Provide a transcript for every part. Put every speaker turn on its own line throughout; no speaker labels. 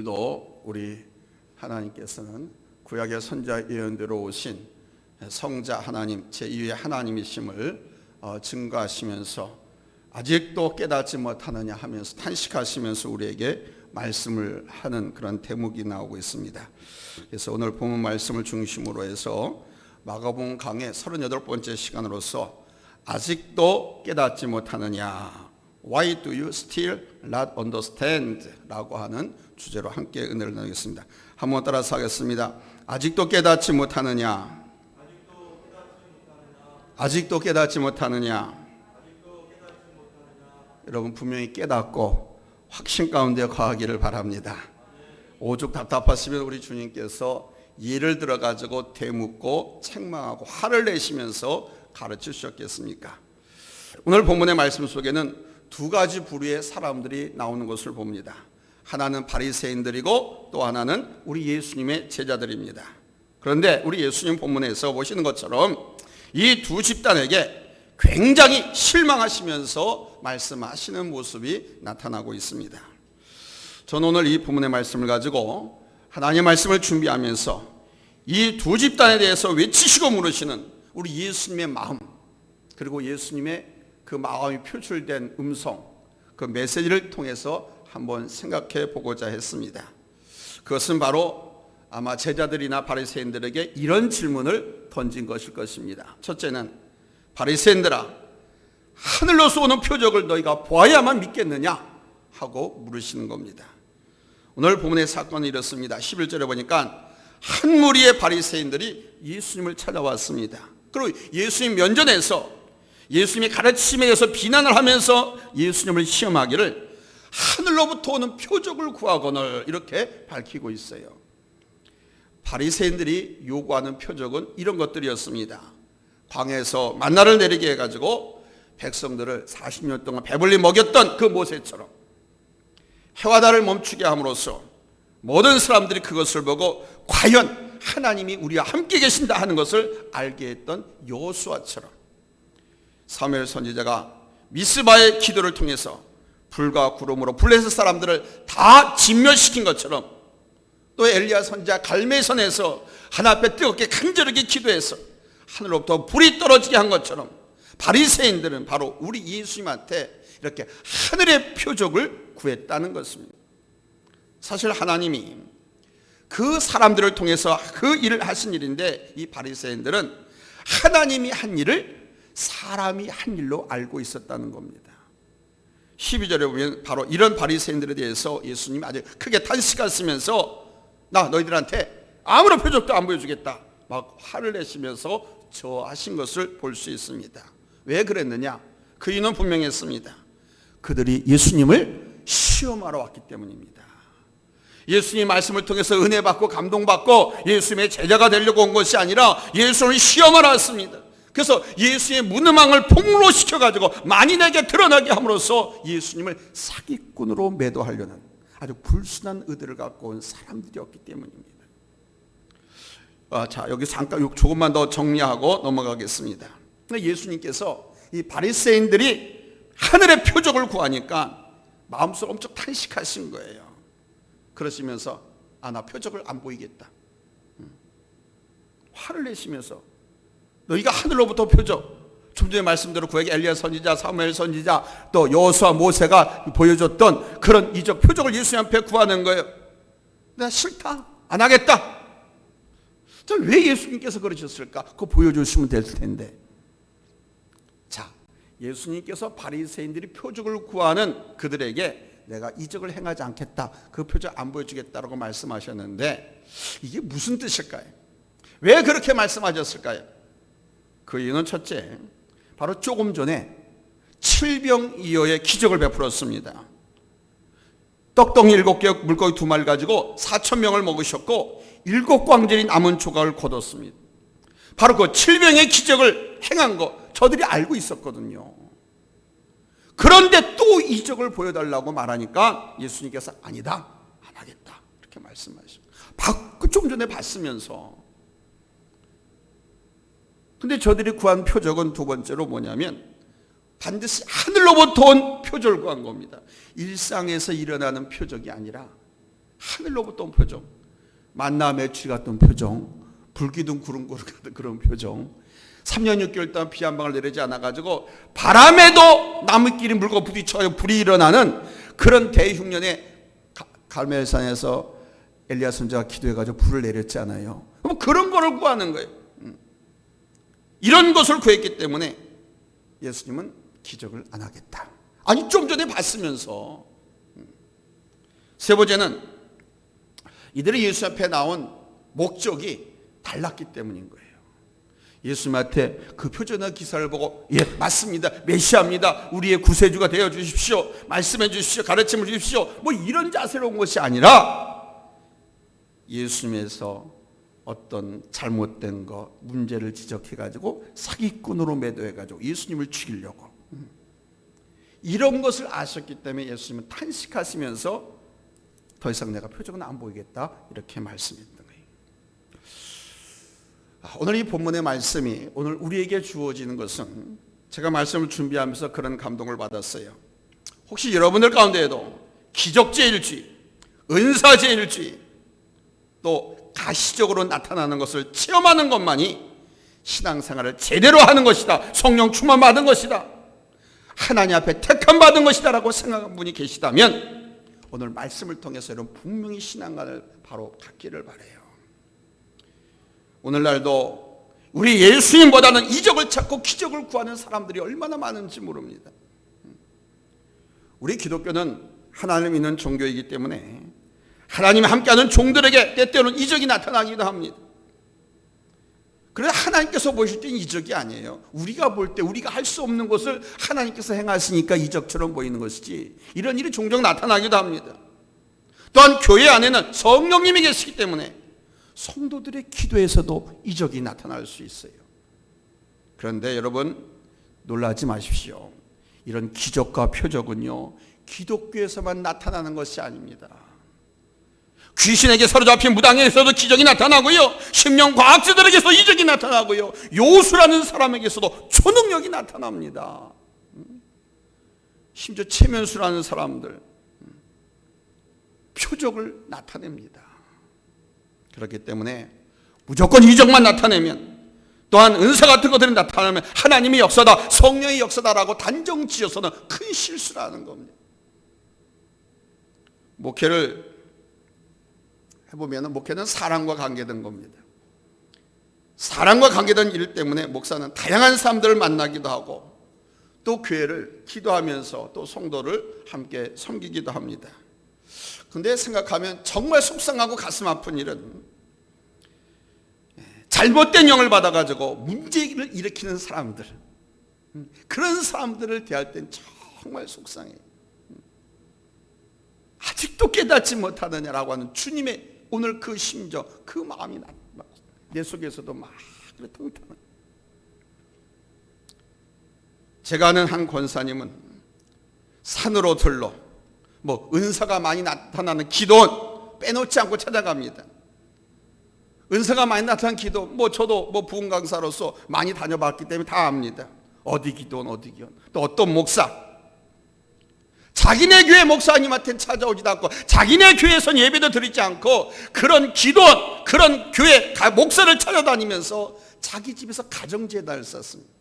도 우리 하나님께서는 구약의 선자 예언대로 오신 성자 하나님 제2의 하나님이심을 증거하시면서 아직도 깨닫지 못하느냐 하면서 탄식하시면서 우리에게 말씀을 하는 그런 대목이 나오고 있습니다. 그래서 오늘 본문 말씀을 중심으로 해서 마가복음 강의 38번째 시간으로서 아직도 깨닫지 못하느냐, Why do you still not understand? 라고 하는 주제로 함께 은혜를 나누겠습니다. 한번 따라서 하겠습니다. 아직도 깨닫지 못하느냐? 아직도 깨닫지 못하느냐? 여러분 분명히 깨닫고 확신 가운데 거하기를 바랍니다. 오죽 답답하시면 우리 주님께서 예를 들어가지고 대묻고 책망하고 화를 내시면서 가르쳐 주셨겠습니까? 오늘 본문의 말씀 속에는 두 가지 부류의 사람들이 나오는 것을 봅니다. 하나는 바리새인들이고 또 하나는 우리 예수님의 제자들입니다. 그런데 우리 예수님 본문에서 보시는 것처럼 이 두 집단에게 굉장히 실망하시면서 말씀하시는 모습이 나타나고 있습니다. 저는 오늘 이 본문의 말씀을 가지고 하나님의 말씀을 준비하면서 이 두 집단에 대해서 외치시고 물으시는 우리 예수님의 마음, 그리고 예수님의 그 마음이 표출된 음성, 그 메시지를 통해서 한번 생각해 보고자 했습니다. 그것은 바로 아마 제자들이나 바리새인들에게 이런 질문을 던진 것일 것입니다. 첫째는, 바리새인들아, 하늘로서 오는 표적을 너희가 보아야만 믿겠느냐 하고 물으시는 겁니다. 오늘 본문의 사건은 이렇습니다. 11절에 보니까 한 무리의 바리새인들이 예수님을 찾아왔습니다. 그리고 예수님 면전에서 예수님의 가르침에 대해서 비난을 하면서 예수님을 시험하기를 하늘로부터 오는 표적을 구하거늘 이렇게 밝히고 있어요. 바리새인들이 요구하는 표적은 이런 것들이었습니다. 광야에서 만나를 내리게 해가지고 백성들을 40년 동안 배불리 먹였던 그 모세처럼 해와 달을 멈추게 함으로써 모든 사람들이 그것을 보고 과연 하나님이 우리와 함께 계신다 하는 것을 알게 했던 여호수아처럼, 사무엘 선지자가 미스바의 기도를 통해서 불과 구름으로 블레셋 사람들을 다 진멸시킨 것처럼, 또 엘리야 선지자 갈멜선에서 하나 앞에 뜨겁게 간절하게 기도해서 하늘로부터 불이 떨어지게 한 것처럼 바리새인들은 바로 우리 예수님한테 이렇게 하늘의 표적을 구했다는 것입니다. 사실 하나님이 그 사람들을 통해서 그 일을 하신 일인데, 이 바리새인들은 하나님이 한 일을 사람이 한 일로 알고 있었다는 겁니다. 12절에 보면 바로 이런 바리새인들에 대해서 예수님이 아주 크게 탄식하시면서 나 너희들한테 아무런 표적도 안 보여주겠다 막 화를 내시면서 저하신 것을 볼 수 있습니다. 왜 그랬느냐? 그 이유는 분명했습니다. 그들이 예수님을 시험하러 왔기 때문입니다. 예수님 말씀을 통해서 은혜 받고 감동받고 예수님의 제자가 되려고 온 것이 아니라 예수님을 시험하러 왔습니다. 그래서 예수의 무능함을 폭로시켜가지고 만인에게 드러나게 함으로써 예수님을 사기꾼으로 매도하려는 아주 불순한 의도를 갖고 온 사람들이었기 때문입니다. 자, 여기 잠깐 조금만 더 정리하고 넘어가겠습니다. 예수님께서 이 바리새인들이 하늘의 표적을 구하니까 마음속으로 엄청 탄식하신 거예요. 그러시면서 나 표적을 안 보이겠다. 화를 내시면서 너희가 하늘로부터 표적, 좀 전에 말씀대로 구약의 엘리야 선지자, 사무엘 선지자, 또 여호수아, 모세가 보여줬던 그런 이적 표적을 예수님 앞에 구하는 거예요. 내가 싫다, 안 하겠다. 왜 예수님께서 그러셨을까? 그거 보여주시면 될 텐데. 자, 예수님께서 바리새인들이 표적을 구하는 그들에게 내가 이적을 행하지 않겠다, 그 표적 안 보여주겠다라고 말씀하셨는데 이게 무슨 뜻일까요? 왜 그렇게 말씀하셨을까요? 그 이유는 첫째, 바로 조금 전에 7병이어의 기적을 베풀었습니다. 떡덩이 7개, 물고기 2마리 가지고 4,000명을 먹으셨고 7광절이 남은 조각을 거뒀습니다. 바로 그 7병의 기적을 행한 거 저들이 알고 있었거든요. 그런데 또 이적을 보여달라고 말하니까 예수님께서 아니다, 안 하겠다 이렇게 말씀하시죠. 조금 전에 봤으면서. 근데 저들이 구한 표적은 두 번째로 뭐냐면 반드시 하늘로부터 온 표적을 구한 겁니다. 일상에서 일어나는 표적이 아니라 하늘로부터 온 표정, 만나 매출 같은 표정, 불기둥 구름구름 같은 그런 표정, 3년 6개월 동안 비 한 방울 내리지 않아가지고 바람에도 나무끼리 물고 부딪혀요 불이 일어나는 그런 대흉년에 갈멜산에서 엘리야 선지자가 기도해가지고 불을 내렸잖아요. 그럼 그런 거를 구하는 거예요. 이런 것을 구했기 때문에 예수님은 기적을 안 하겠다. 아니 좀 전에 봤으면서. 세 번째는 이들이 예수 앞에 나온 목적이 달랐기 때문인 거예요. 예수님한테 그 표준화 기사를 보고 예 맞습니다, 메시아입니다, 우리의 구세주가 되어 주십시오, 말씀해 주십시오, 가르침을 주십시오, 뭐 이런 자세로 온 것이 아니라 예수님에서 어떤 잘못된 거 문제를 지적해 가지고 사기꾼으로 매도해 가지고 예수님을 죽이려고 이런 것을 아셨기 때문에 예수님은 탄식하시면서 더 이상 내가 표적은 안 보이겠다 이렇게 말씀했던 거예요. 오늘 이 본문의 말씀이 오늘 우리에게 주어지는 것은 제가 말씀을 준비하면서 그런 감동을 받았어요. 혹시 여러분들 가운데에도 기적제일주의, 은사제일주의, 또 가시적으로 나타나는 것을 체험하는 것만이 신앙생활을 제대로 하는 것이다, 성령 충만 받은 것이다, 하나님 앞에 택함 받은 것이다 라고 생각하는 분이 계시다면 오늘 말씀을 통해서 여러분 분명히 신앙관을 바로 갖기를 바라요. 오늘날도 우리 예수님보다는 이적을 찾고 기적을 구하는 사람들이 얼마나 많은지 모릅니다. 우리 기독교는 하나님을 믿는 종교이기 때문에 하나님이 함께하는 종들에게 때때로는 이적이 나타나기도 합니다. 그래서 하나님께서 보실 때는 이적이 아니에요. 우리가 볼 때 우리가 할 수 없는 것을 하나님께서 행하시니까 이적처럼 보이는 것이지, 이런 일이 종종 나타나기도 합니다. 또한 교회 안에는 성령님이 계시기 때문에 성도들의 기도에서도 이적이 나타날 수 있어요. 그런데 여러분 놀라지 마십시오. 이런 기적과 표적은요 기독교에서만 나타나는 것이 아닙니다. 귀신에게 사로잡힌 무당에게서도 기적이 나타나고요, 심령과학자들에게서 이적이 나타나고요, 요수라는 사람에게서도 초능력이 나타납니다. 심지어 최면수라는 사람들 표적을 나타냅니다. 그렇기 때문에 무조건 이적만 나타내면, 또한 은사 같은 것들이 나타나면 하나님의 역사다, 성령의 역사다라고 단정 지어서는 큰 실수라는 겁니다. 목회를 해보면 목회는 사람과 관계된 겁니다. 사람과 관계된 일 때문에 목사는 다양한 사람들을 만나기도 하고 또 교회를 기도하면서 또 성도를 함께 섬기기도 합니다. 그런데 생각하면 정말 속상하고 가슴 아픈 일은 잘못된 영을 받아가지고 문제를 일으키는 사람들, 그런 사람들을 대할 땐 정말 속상해요. 아직도 깨닫지 못하느냐라고 하는 주님의 오늘 그 심정, 그 마음이 내 속에서도 막 통탄한. 제가 아는 한 권사님은 산으로 들러 은사가 많이 나타나는 기도원 빼놓지 않고 찾아갑니다. 은사가 많이 나타난 기도, 저도 부흥 강사로서 많이 다녀봤기 때문에 다 압니다. 어디 기도원, 어디 기도원, 또 어떤 목사, 자기네 교회 목사님한테는 찾아오지도 않고 자기네 교회에선 예배도 드리지 않고 그런 기도원, 그런 교회 목사를 찾아다니면서 자기 집에서 가정제단을 썼습니다.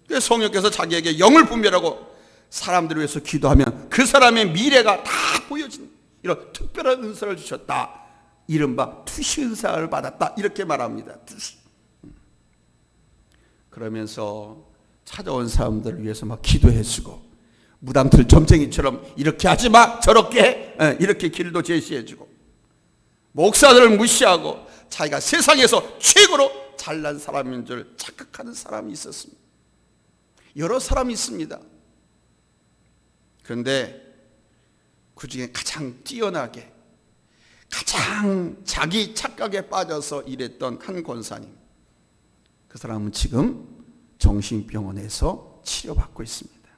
그래서 성령께서 자기에게 영을 분별하고 사람들을 위해서 기도하면 그 사람의 미래가 다 보여진 이런 특별한 은사를 주셨다. 이른바 투시 은사를 받았다. 이렇게 말합니다. 투시. 그러면서 찾아온 사람들을 위해서 막 기도해주고, 무당들 점쟁이처럼 이렇게 하지 마, 저렇게 해, 이렇게 길도 제시해주고, 목사들을 무시하고 자기가 세상에서 최고로 잘난 사람인 줄 착각하는 사람이 있었습니다. 여러 사람이 있습니다. 그런데 그 중에 가장 뛰어나게, 가장 자기 착각에 빠져서 일했던 한 권사님, 그 사람은 지금 정신병원에서 치료받고 있습니다.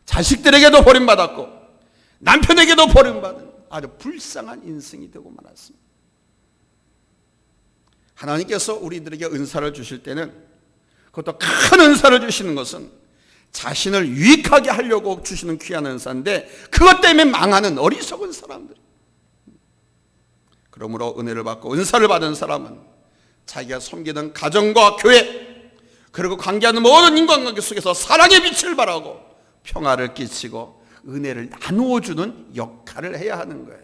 자식들에게도 버림받았고 남편에게도 버림받은 아주 불쌍한 인생이 되고 말았습니다. 하나님께서 우리들에게 은사를 주실 때는, 그것도 큰 은사를 주시는 것은 자신을 유익하게 하려고 주시는 귀한 은사인데 그것 때문에 망하는 어리석은 사람들. 그러므로 은혜를 받고 은사를 받은 사람은 자기가 섬기는 가정과 교회 그리고 관계하는 모든 인간관계 속에서 사랑의 빛을 발하고 평화를 끼치고 은혜를 나누어 주는 역할을 해야 하는 거예요.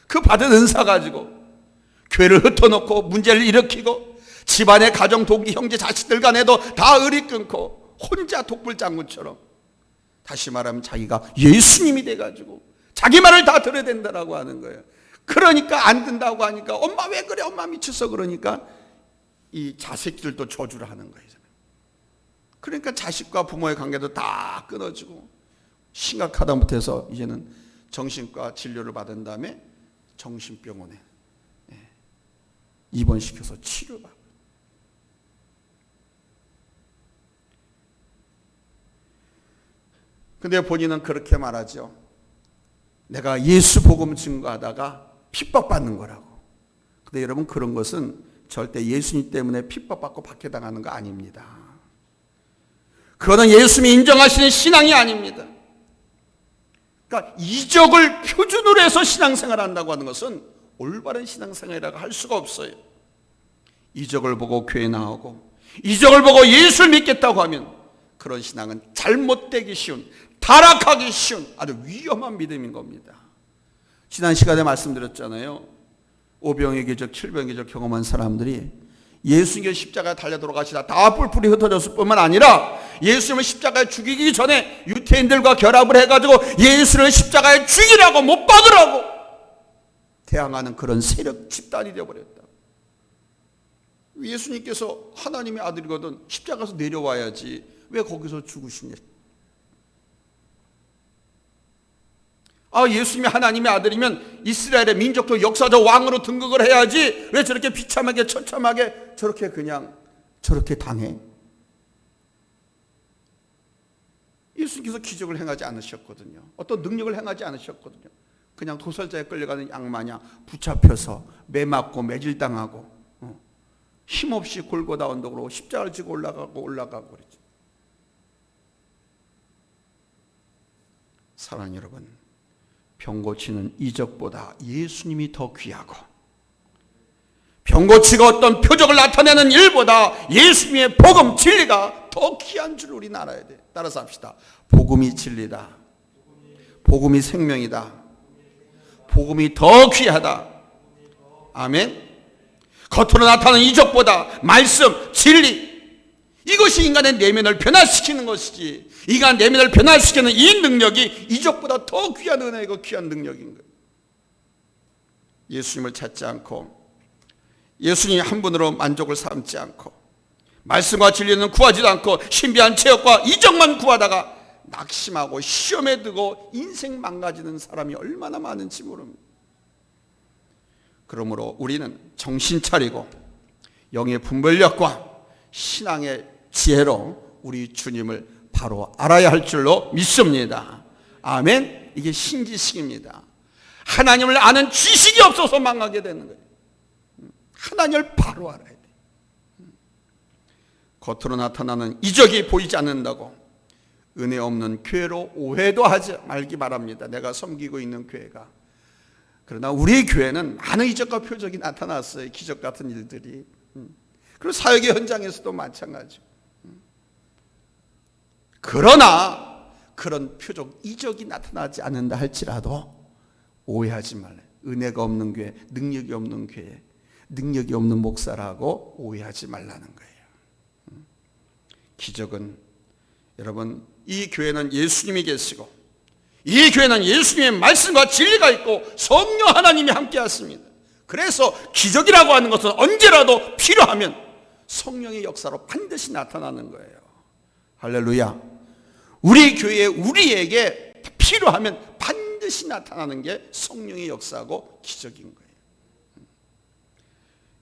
그 받은 은사 가지고 교회를 흩어놓고 문제를 일으키고 집안의 가정 동기 형제 자식들 간에도 다 의리 끊고 혼자 독불장군처럼, 다시 말하면 자기가 예수님이 돼가지고 자기 말을 다 들어야 된다라고 하는 거예요. 그러니까 안 된다고 하니까 엄마 왜 그래, 엄마 미쳤어, 그러니까 이 자식들도 저주를 하는 거예요. 그러니까 자식과 부모의 관계도 다 끊어지고 심각하다 못해서 이제는 정신과 진료를 받은 다음에 정신병원에 입원시켜서 치료받고. 근데 본인은 그렇게 말하죠. 내가 예수 복음 증거하다가 핍박받는 거라고. 근데 여러분, 그런 것은 절대 예수님 때문에 핍박받고 박해당하는 거 아닙니다. 그거는 예수님이 인정하시는 신앙이 아닙니다. 그러니까 이적을 표준으로 해서 신앙생활을 한다고 하는 것은 올바른 신앙생활이라고 할 수가 없어요. 이적을 보고 교회 나오고 이적을 보고 예수를 믿겠다고 하면 그런 신앙은 잘못되기 쉬운, 타락하기 쉬운 아주 위험한 믿음인 겁니다. 지난 시간에 말씀드렸잖아요. 오병의 기적, 칠병의 기적 경험한 사람들이 예수님께 십자가에 달려 돌아가시다 다 뿔뿔이 흩어졌을 뿐만 아니라 예수님을 십자가에 죽이기 전에 유태인들과 결합을 해가지고 예수를 십자가에 죽이라고, 못 박으라고 대항하는 그런 세력 집단이 되어버렸다. 예수님께서 하나님의 아들이거든 십자가에서 내려와야지 왜 거기서 죽으시냐. 예수님이 하나님의 아들이면 이스라엘의 민족도 역사적 왕으로 등극을 해야지 왜 저렇게 비참하게 처참하게 저렇게 당해. 예수님께서 기적을 행하지 않으셨거든요. 어떤 능력을 행하지 않으셨거든요. 그냥 도살자에 끌려가는 양 마냥 붙잡혀서 매맞고 매질당하고 힘없이 골고다 언덕으로 십자가를 지고 올라가고 그랬죠. 사랑하는 여러분, 병 고치는 이적보다 예수님이 더 귀하고, 병 고치고 어떤 표적을 나타내는 일보다 예수님의 복음, 진리가 더 귀한 줄 우리는 알아야 돼. 따라서 합시다. 복음이 진리다. 복음이 생명이다. 복음이 더 귀하다. 아멘. 겉으로 나타나는 이적보다 말씀, 진리, 이것이 인간의 내면을 변화시키는 것이지, 인간 내면을 변화시키는 이 능력이 이적보다 더 귀한 은혜이고 귀한 능력인 거예요. 예수님을 찾지 않고 예수님 한 분으로 만족을 삼지 않고 말씀과 진리는 구하지도 않고 신비한 체험과 이적만 구하다가 낙심하고 시험에 들고 인생 망가지는 사람이 얼마나 많은지 모릅니다. 그러므로 우리는 정신 차리고 영의 분별력과 신앙의 지혜로 우리 주님을 바로 알아야 할 줄로 믿습니다. 아멘. 이게 신지식입니다. 하나님을 아는 지식이 없어서 망하게 되는 거예요. 하나님을 바로 알아야 돼. 겉으로 나타나는 이적이 보이지 않는다고 은혜 없는 교회로 오해도 하지 말기 바랍니다. 내가 섬기고 있는 교회가. 그러나 우리 교회는 많은 이적과 표적이 나타났어요. 기적 같은 일들이. 그리고 사역의 현장에서도 마찬가지고. 그러나 그런 표적, 이적이 나타나지 않는다 할지라도 오해하지 말래요. 은혜가 없는 교회, 능력이 없는 교회, 능력이 없는 목사라고 오해하지 말라는 거예요. 기적은, 여러분, 이 교회는 예수님이 계시고 이 교회는 예수님의 말씀과 진리가 있고 성령 하나님이 함께 하십니다. 그래서 기적이라고 하는 것은 언제라도 필요하면 성령의 역사로 반드시 나타나는 거예요. 할렐루야. 우리 교회에 우리에게 필요하면 반드시 나타나는 게 성령의 역사고 기적인 거예요.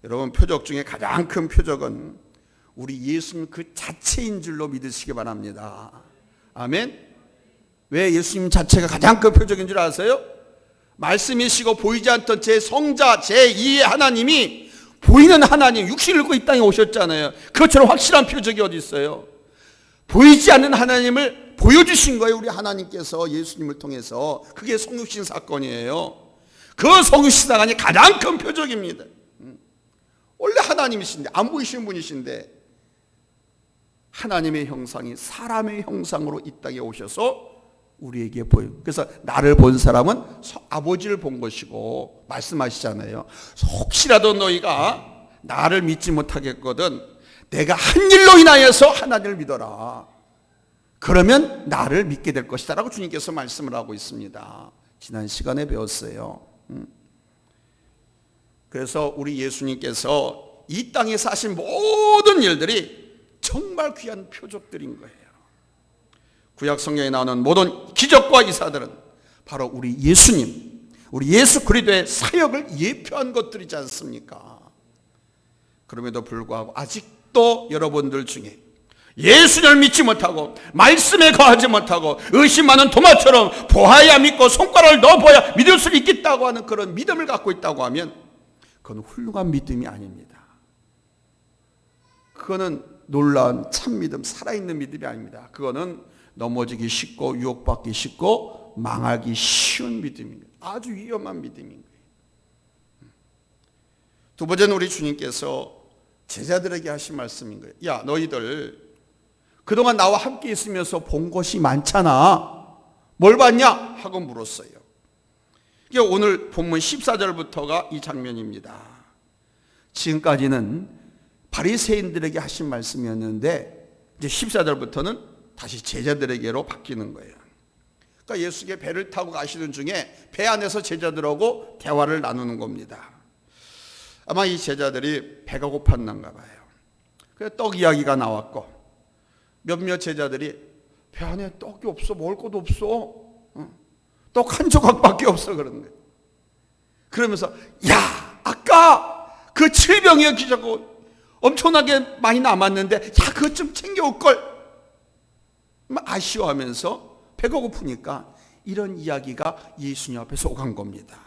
여러분, 표적 중에 가장 큰 표적은 우리 예수님 그 자체인 줄로 믿으시기 바랍니다. 아멘. 왜 예수님 자체가 가장 큰 표적인 줄 아세요? 말씀이시고 보이지 않던 제 성자 제2의 하나님이 보이는 하나님, 육신을 입고 이 땅에 오셨잖아요. 그것처럼 확실한 표적이 어디 있어요? 보이지 않는 하나님을 보여주신 거예요. 우리 하나님께서 예수님을 통해서. 그게 성육신 사건이에요. 그 성육신 사건이 가장 큰 표적입니다. 원래 하나님이신데, 안 보이시는 분이신데 하나님의 형상이 사람의 형상으로 이 땅에 오셔서 우리에게 보여요. 그래서 나를 본 사람은 아버지를 본 것이고 말씀하시잖아요. 혹시라도 너희가 나를 믿지 못하겠거든 내가 한 일로 인하여서 하나님을 믿어라. 그러면 나를 믿게 될 것이다 라고 주님께서 말씀을 하고 있습니다. 지난 시간에 배웠어요. 그래서 우리 예수님께서 이 땅에 사신 모든 일들이 정말 귀한 표적들인 거예요. 구약 성경에 나오는 모든 기적과 이사들은 바로 우리 예수님, 우리 예수 그리스도의 사역을 예표한 것들이지 않습니까? 그럼에도 불구하고 아직도 여러분들 중에 예수님을 믿지 못하고 말씀에 거하지 못하고 의심 많은 도마처럼 보아야 믿고 손가락을 넣어보아야 믿을 수 있겠다고 하는 그런 믿음을 갖고 있다고 하면 그건 훌륭한 믿음이 아닙니다. 그거는 놀라운 참 믿음, 살아있는 믿음이 아닙니다. 그거는 넘어지기 쉽고 유혹받기 쉽고 망하기 쉬운 믿음입니다. 아주 위험한 믿음인 거예요. 두 번째는 우리 주님께서 제자들에게 하신 말씀인 거예요. 야, 너희들 그동안 나와 함께 있으면서 본 것이 많잖아. 뭘 봤냐? 하고 물었어요. 이게 오늘 본문 14절부터가 이 장면입니다. 지금까지는 바리새인들에게 하신 말씀이었는데 이제 14절부터는 다시 제자들에게로 바뀌는 거예요. 그러니까 예수께 배를 타고 가시는 중에 배 안에서 제자들하고 대화를 나누는 겁니다. 아마 이 제자들이 배가 고팠는가 봐요. 그래서 떡 이야기가 나왔고 몇몇 제자들이 배 안에 떡이 없어, 먹을 것도 없어, 떡 한 조각밖에 없어 그런 거예요. 그러면서 야, 아까 그 7병이어 기자고 엄청나게 많이 남았는데 야, 그것 좀 챙겨올 걸 아쉬워하면서 배가 고프니까 이런 이야기가 예수님 앞에서 오간 겁니다.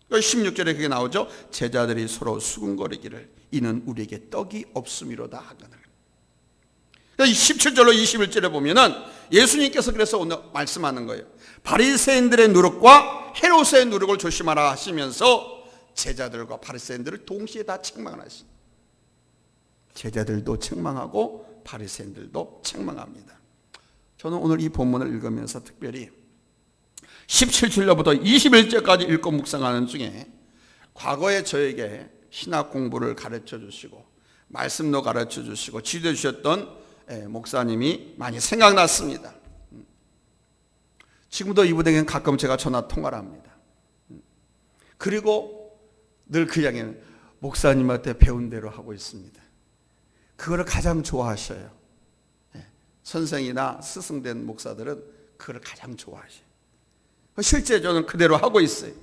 16절에 그게 나오죠. 제자들이 서로 수군거리기를 이는 우리에게 떡이 없음이로다 하거늘. 17절로 21절에 보면은 예수님께서 그래서 오늘 말씀하는 거예요. 바리새인들의 누룩과 헤롯의 누룩을 조심하라 하시면서 제자들과 바리새인들을 동시에 다 책망을 하십니다. 제자들도 책망하고 바리새인들도 책망합니다. 저는 오늘 이 본문을 읽으면서 특별히 17절로부터 21절까지 읽고 묵상하는 중에 과거에 저에게 신학 공부를 가르쳐 주시고 말씀도 가르쳐 주시고 지도해 주셨던 목사님이 많이 생각났습니다. 지금도 이분에게는 가끔 제가 전화 통화를 합니다. 그리고 늘 그 이야기는 목사님한테 배운 대로 하고 있습니다. 그거를 가장 좋아하셔요. 선생이나 스승된 목사들은 그걸 가장 좋아하셔요. 실제 저는 그대로 하고 있어요.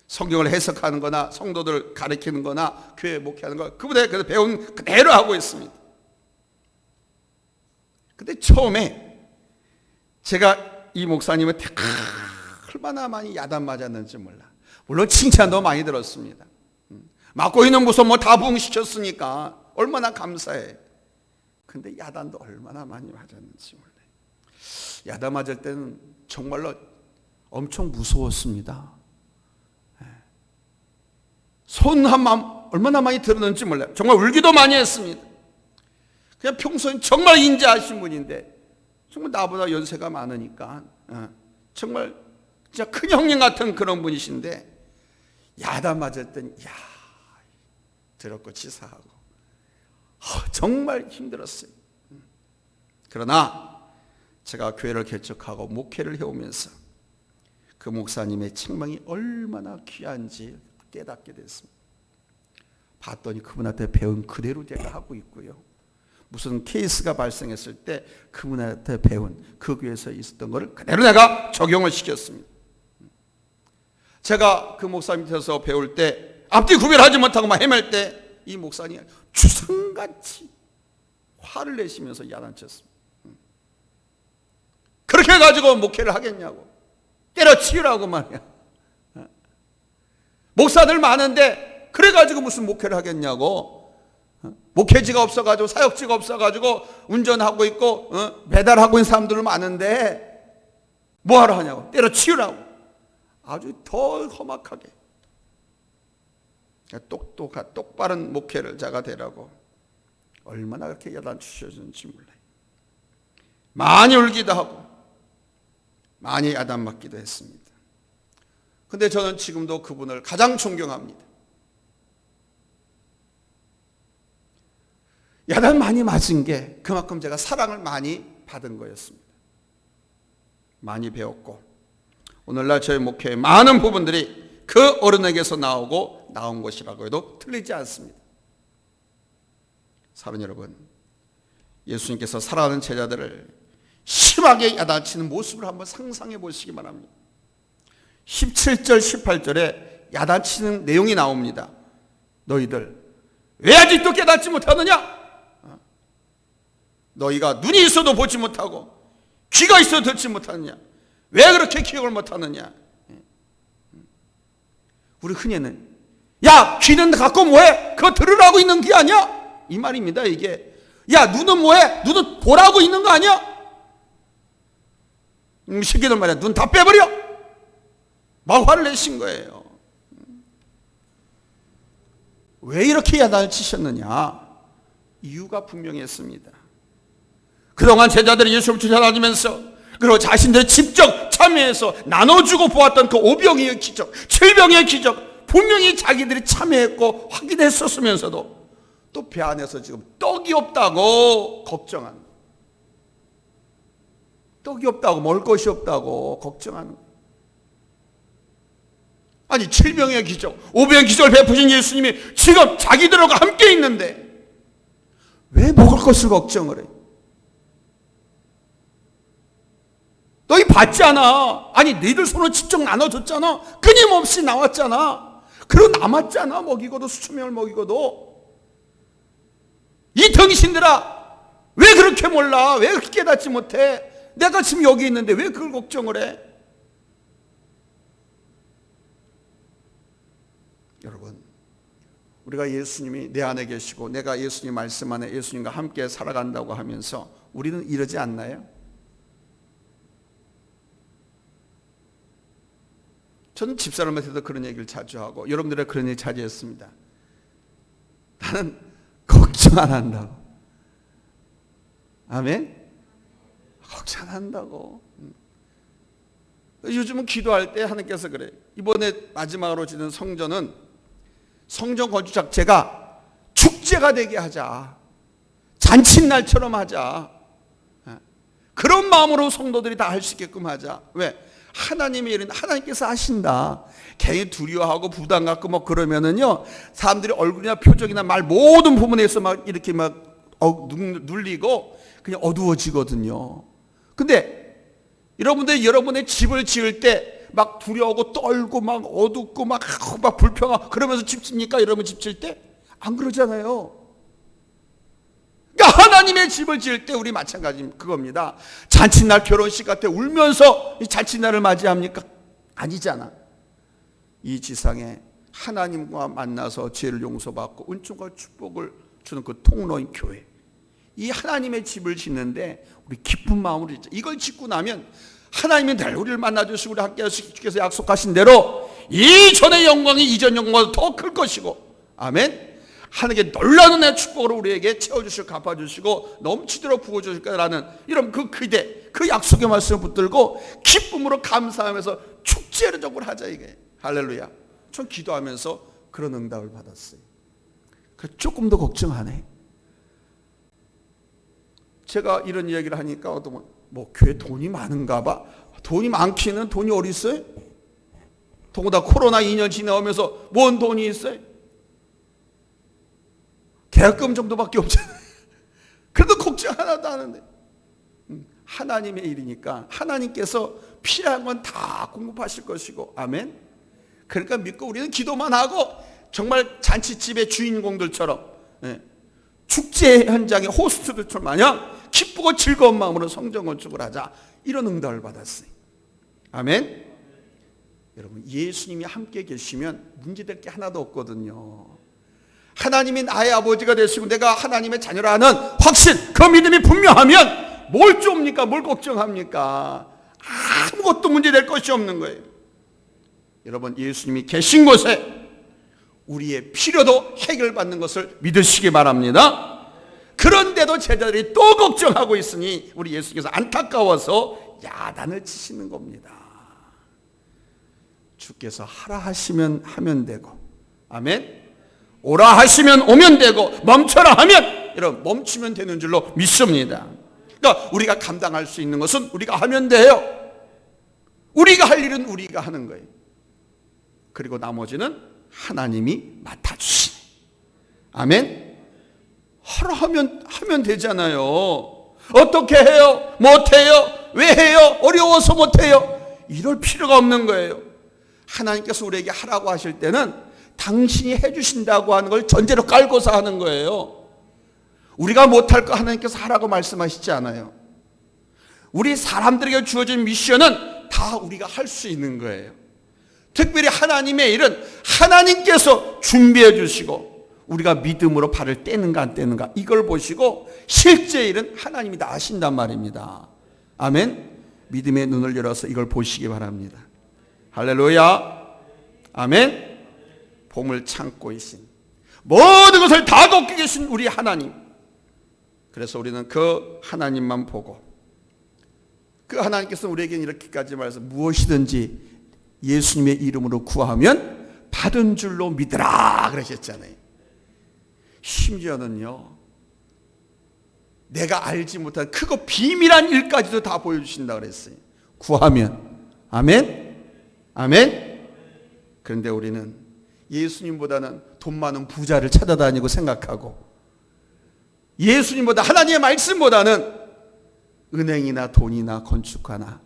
성경을 해석하는 거나 성도들 가르치는 거나 교회 목회하는 거 그분의 배운 그대로 하고 있습니다. 근데 처음에 제가 이 목사님한테 얼마나 많이 야단 맞았는지 몰라. 물론 칭찬도 많이 들었습니다. 맡고 있는 무슨 다 부응시켰으니까 얼마나 감사해. 근데 야단도 얼마나 많이 맞았는지 몰라요. 야단 맞을 때는 정말로 엄청 무서웠습니다. 손 한 마음 얼마나 많이 들었는지 몰라요. 정말 울기도 많이 했습니다. 그냥 평소엔 정말 인자하신 분인데 정말 나보다 연세가 많으니까 정말 진짜 큰 형님 같은 그런 분이신데 야단 맞을 땐 야 더럽고 치사하고 정말 힘들었어요. 그러나 제가 교회를 개척하고 목회를 해오면서 그 목사님의 책망이 얼마나 귀한지 깨닫게 됐습니다. 봤더니 그분한테 배운 그대로 제가 하고 있고요. 무슨 케이스가 발생했을 때 그분한테 배운 그 교회에서 있었던 것을 그대로 내가 적용을 시켰습니다. 제가 그 목사님 밑에서 배울 때 앞뒤 구별하지 못하고 막 헤맬 때 이 목사님이 주성같이 화를 내시면서 야단쳤습니다. 그렇게 해가지고 목회를 하겠냐고 때려치우라고 말이야. 목사들 많은데 그래가지고 무슨 목회를 하겠냐고 목회지가 없어가지고 사역지가 없어가지고 운전하고 있고 배달하고 있는 사람들 많은데 뭐하러 하냐고, 때려치우라고. 아주 더 험악하게 똑바른 목회를 자가 되라고 얼마나 그렇게 야단치셨는지 몰라요. 많이 울기도 하고 많이 야단맞기도 했습니다. 근데 저는 지금도 그분을 가장 존경합니다. 야단 많이 맞은 게 그만큼 제가 사랑을 많이 받은 거였습니다. 많이 배웠고 오늘날 저희 목회의 많은 부분들이 그 어른에게서 나온 것이라고 해도 틀리지 않습니다. 사랑하는 여러분, 예수님께서 사랑하는 제자들을 심하게 야단치는 모습을 한번 상상해 보시기 바랍니다. 17절 18절에 야단치는 내용이 나옵니다. 너희들 왜 아직도 깨닫지 못하느냐? 너희가 눈이 있어도 보지 못하고 귀가 있어도 듣지 못하느냐? 왜 그렇게 기억을 못하느냐? 우리 흔히는 야, 귀는 갖고 뭐해? 그거 들으라고 있는 게 아니야? 이 말입니다. 이게 야, 눈은 뭐해? 눈은 보라고 있는 거 아니야? 새끼들 말이야, 눈 다 빼버려! 막 화를 내신 거예요. 왜 이렇게 야단을 치셨느냐? 이유가 분명했습니다. 그동안 제자들이 예수를 쫓아다니면서 그리고 자신들이 직접 참여해서 나눠주고 보았던 그 오병이의 기적, 7병의 기적 분명히 자기들이 참여했고 확인했었으면서도 또 배 안에서 지금 떡이 없다고 걱정하는, 떡이 없다고, 먹을 것이 없다고 걱정하는. 아니 7병의 기적, 5병의 기적을 베푸신 예수님이 지금 자기들과 함께 있는데 왜 먹을 것을 걱정을 해? 너희 봤잖아. 아니 너희들 손으로 직접 나눠줬잖아. 끊임없이 나왔잖아. 그리고 남았잖아. 먹이고도 수천 명을 먹이고도. 이 등신들아, 왜 그렇게 몰라? 왜 그렇게 깨닫지 못해? 내가 지금 여기 있는데 왜 그걸 걱정을 해? 여러분, 우리가 예수님이 내 안에 계시고 내가 예수님 말씀 안에 예수님과 함께 살아간다고 하면서 우리는 이러지 않나요? 저는 집사람한테도 그런 얘기를 자주 하고 여러분들의 그런 얘기 자주 했습니다. 나는 걱정 안 한다고. 아멘? 걱정 안 한다고. 요즘은 기도할 때 하나님께서 그래. 이번에 마지막으로 지는 성전은 성전 건축 자체가 축제가 되게 하자. 잔칫날처럼 하자. 그런 마음으로 성도들이 다 할 수 있게끔 하자. 왜? 하나님의 일은 하나님께서 하신다. 괜히 두려워하고 부담 갖고 뭐 그러면은요, 사람들이 얼굴이나 표정이나 말 모든 부분에서 막 이렇게 막 눌리고 그냥 어두워지거든요. 근데 여러분의 집을 지을 때 막 두려워하고 떨고 막 어둡고 막 불평하고 그러면서 집 짓니까? 여러분 집 지을 때? 안 그러잖아요. 그러니까 하나님의 집을 지을 때 우리 마찬가지 그겁니다. 잔칫날 결혼식 같아 울면서 이 잔칫날을 맞이합니까? 아니잖아. 이 지상에 하나님과 만나서 죄를 용서받고 은총과 축복을 주는 그 통로인 교회, 이 하나님의 집을 짓는데 우리 기쁜 마음으로 짓자. 이걸 짓고 나면 하나님이 늘 우리를 만나주시고 우리 함께 하시고 주께서 약속하신 대로 이전의 영광이 이전 영광보다 더 클 것이고, 아멘. 하나님께 놀라운 내 축복으로 우리에게 채워주시고 갚아주시고 넘치도록 부어주실 거라는 이런 그 기대, 그 약속의 말씀을 붙들고 기쁨으로 감사하면서 축제를 정말 하자 이게. 할렐루야. 전 기도하면서 그런 응답을 받았어요. 조금 더 걱정 안 해. 제가 이런 이야기를 하니까 어떤 분, 뭐 교회 돈이 많은가 봐. 돈이 많기는 돈이 어디 있어요? 더구나 코로나 2년 지나오면서 뭔 돈이 있어요? 계약금 정도밖에 없잖아요. 그래도 걱정 하나도 안 하는데 하나님의 일이니까 하나님께서 필요한 건 다 공급하실 것이고, 아멘. 그러니까 믿고 우리는 기도만 하고 정말 잔치집의 주인공들처럼, 축제 현장의 호스트들처럼 마냥 기쁘고 즐거운 마음으로 성전 건축을 하자, 이런 응답을 받았어요. 아멘. 여러분, 예수님이 함께 계시면 문제될 게 하나도 없거든요. 하나님이 나의 아버지가 되시고 내가 하나님의 자녀라는 확신, 그 믿음이 분명하면 뭘 좁니까? 뭘 걱정합니까? 아무것도 문제될 것이 없는 거예요. 여러분, 예수님이 계신 곳에 우리의 필요도 해결받는 것을 믿으시기 바랍니다. 그런데도 제자들이 또 걱정하고 있으니 우리 예수님께서 안타까워서 야단을 치시는 겁니다. 주께서 하라 하시면 하면 되고, 아멘. 오라 하시면 오면 되고, 멈춰라 하면 여러분 멈추면 되는 줄로 믿습니다. 그러니까 우리가 감당할 수 있는 것은 우리가 하면 돼요. 우리가 할 일은 우리가 하는 거예요. 그리고 나머지는 하나님이 맡아주시네. 아멘. 하라 하면 되잖아요. 어떻게 해요? 못해요? 왜 해요? 어려워서 못해요? 이럴 필요가 없는 거예요. 하나님께서 우리에게 하라고 하실 때는 당신이 해주신다고 하는 걸 전제로 깔고서 하는 거예요. 우리가 못할 거 하나님께서 하라고 말씀하시지 않아요. 우리 사람들에게 주어진 미션은 다 우리가 할 수 있는 거예요. 특별히 하나님의 일은 하나님께서 준비해 주시고 우리가 믿음으로 발을 떼는가 안 떼는가 이걸 보시고 실제 일은 하나님이 다 하신단 말입니다. 아멘. 믿음의 눈을 열어서 이걸 보시기 바랍니다. 할렐루야. 아멘. 봄을 참고 계신 모든 것을 다 돕고 계신 우리 하나님. 그래서 우리는 그 하나님만 보고, 그 하나님께서 우리에게는 이렇게까지 말해서 무엇이든지 예수님의 이름으로 구하면 받은 줄로 믿으라 그러셨잖아요. 심지어는요, 내가 알지 못한 크고 비밀한 일까지도 다 보여주신다 그랬어요. 구하면. 아멘. 아멘. 그런데 우리는 예수님보다는 돈 많은 부자를 찾아다니고 생각하고, 예수님보다 하나님의 말씀보다는 은행이나 돈이나 건축가나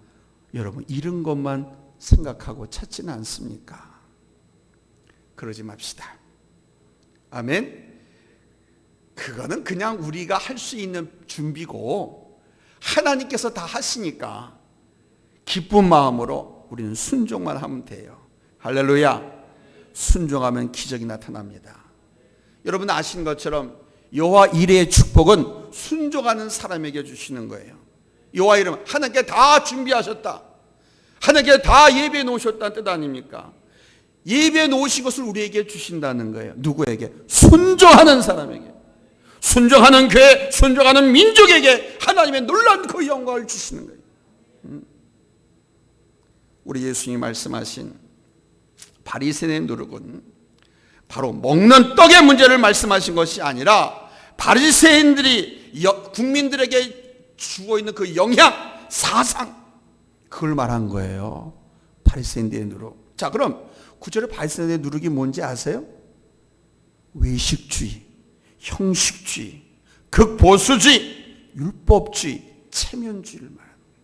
여러분 이런 것만 생각하고 찾지는 않습니까? 그러지 맙시다. 아멘. 그거는 그냥 우리가 할 수 있는 준비고 하나님께서 다 하시니까 기쁜 마음으로 우리는 순종만 하면 돼요. 할렐루야. 순종하면 기적이 나타납니다. 여러분 아시는 것처럼 여호와 이레의 축복은 순종하는 사람에게 주시는 거예요. 여호와 이름 하나님께 다 준비하셨다, 하나님께 다 예배해 놓으셨다는 뜻 아닙니까? 예배해 놓으신 것을 우리에게 주신다는 거예요. 누구에게? 순종하는 사람에게. 순종하는 교회, 순종하는 민족에게 하나님의 놀라운 그 영광을 주시는 거예요. 우리 예수님이 말씀하신 바리새인의 누룩은 바로 먹는 떡의 문제를 말씀하신 것이 아니라 바리새인들이 국민들에게 주고 있는 그 영향, 사상, 그걸 말한 거예요. 바리새인들의 누룩. 자, 그럼 구절에 바리새인들의 누룩이 뭔지 아세요? 외식주의, 형식주의, 극보수주의, 율법주의, 체면주의를 말하는 거예요.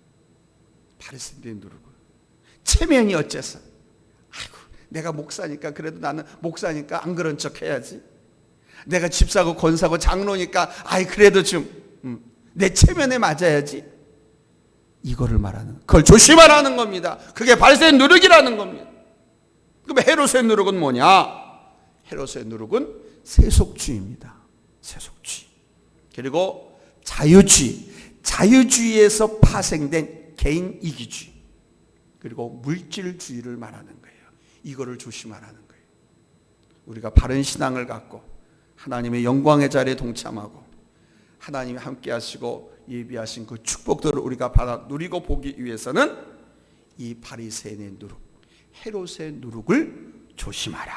바리새인들의 누룩은 체면이 어째서? 아이고, 내가 목사니까 그래도 나는 목사니까 안 그런 척 해야지. 내가 집사고 권사고 장로니까 아이 그래도 좀 내 체면에 맞아야지. 이거를 말하는, 그걸 조심하라는 겁니다. 그게 바리새인 누룩이라는 겁니다. 그럼 헤롯의 누룩은 뭐냐? 헤롯의 누룩은 세속주의입니다. 세속주의. 그리고 자유주의. 자유주의에서 파생된 개인 이기주의. 그리고 물질주의를 말하는 거예요. 이거를 조심하라는 거예요. 우리가 바른 신앙을 갖고 하나님의 영광의 자리에 동참하고 하나님이 함께 하시고 예비하신 그 축복들을 우리가 받아 누리고 보기 위해서는 이 바리새인의 누룩, 헤롯의 누룩을 조심하라.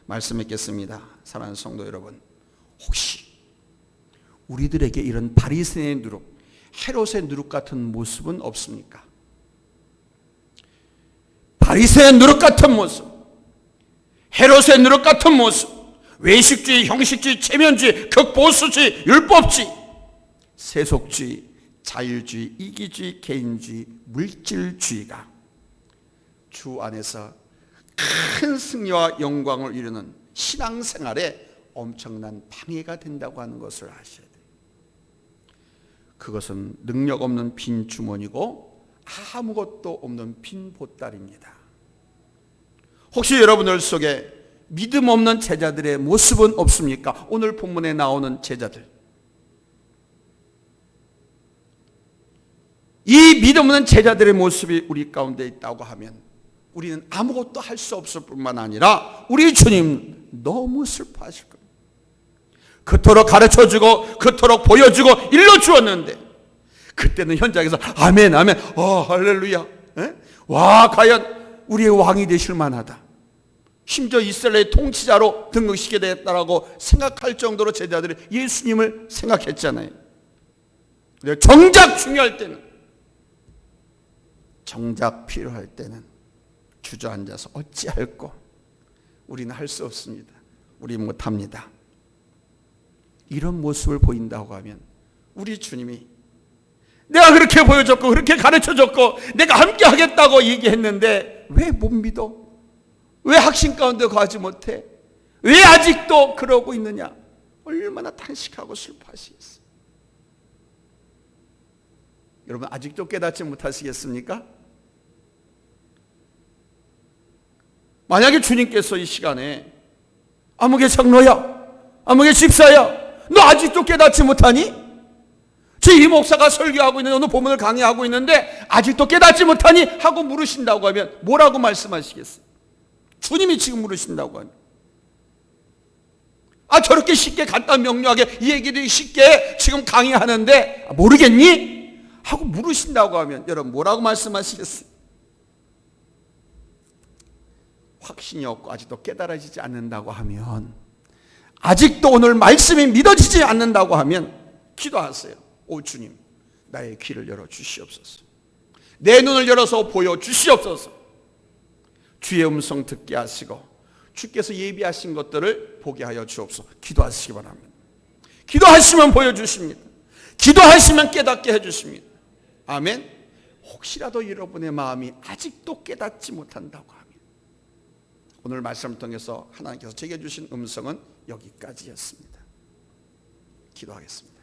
말씀 읽겠습니다. 사랑하는 성도 여러분, 혹시 우리들에게 이런 바리새인의 누룩, 헤롯의 누룩 같은 모습은 없습니까? 바리새의 누룩 같은 모습, 헤롯의 누룩 같은 모습, 외식주의, 형식주의, 체면주의, 극보수주의, 율법주의, 세속주의, 자유주의, 이기주의, 개인주의, 물질주의가 주 안에서 큰 승리와 영광을 이루는 신앙생활에 엄청난 방해가 된다고 하는 것을 아셔야 돼요. 그것은 능력 없는 빈 주머니고 아무것도 없는 빈 보따리입니다. 혹시 여러분들 속에 믿음 없는 제자들의 모습은 없습니까? 오늘 본문에 나오는 제자들. 이 믿음 없는 제자들의 모습이 우리 가운데 있다고 하면 우리는 아무것도 할 수 없을 뿐만 아니라 우리 주님 너무 슬퍼하실 겁니다. 그토록 가르쳐주고 그토록 보여주고 일러주었는데 그때는 현장에서 아멘 아멘 할렐루야, 와 과연 우리의 왕이 되실 만하다, 심지어 이스라엘의 통치자로 등극시키게 되겠다라고 생각할 정도로 제자들이 예수님을 생각했잖아요. 정작 중요할 때는, 정작 필요할 때는 주저앉아서 어찌할꼬, 우리는 할 수 없습니다, 우리 못합니다, 이런 모습을 보인다고 하면 우리 주님이 내가 그렇게 보여줬고 그렇게 가르쳐줬고 내가 함께 하겠다고 얘기했는데 왜 못 믿어? 왜 확신 가운데 거하지 못해? 왜 아직도 그러고 있느냐? 얼마나 탄식하고 슬퍼하시겠어요? 여러분 아직도 깨닫지 못하시겠습니까? 만약에 주님께서 이 시간에 아무개 장로야, 아무개 집사야, 너 아직도 깨닫지 못하니? 제 이 목사가 설교하고 있는데, 오늘 본문을 강의하고 있는데 아직도 깨닫지 못하니? 하고 물으신다고 하면 뭐라고 말씀하시겠어요? 주님이 지금 물으신다고 하면 저렇게 쉽게 간단 명료하게 이 얘기를 쉽게 지금 강의하는데 모르겠니? 하고 물으신다고 하면 여러분 뭐라고 말씀하시겠어요? 확신이 없고 아직도 깨달아지지 않는다고 하면, 아직도 오늘 말씀이 믿어지지 않는다고 하면 기도하세요. 오 주님, 나의 귀를 열어 주시옵소서. 내 눈을 열어서 보여 주시옵소서. 주의 음성 듣게 하시고 주께서 예비하신 것들을 보게 하여 주옵소서. 기도하시기 바랍니다. 기도하시면 보여주십니다. 기도하시면 깨닫게 해주십니다. 아멘. 혹시라도 여러분의 마음이 아직도 깨닫지 못한다고 하면 오늘 말씀을 통해서 하나님께서 제게 주신 음성은 여기까지였습니다. 기도하겠습니다.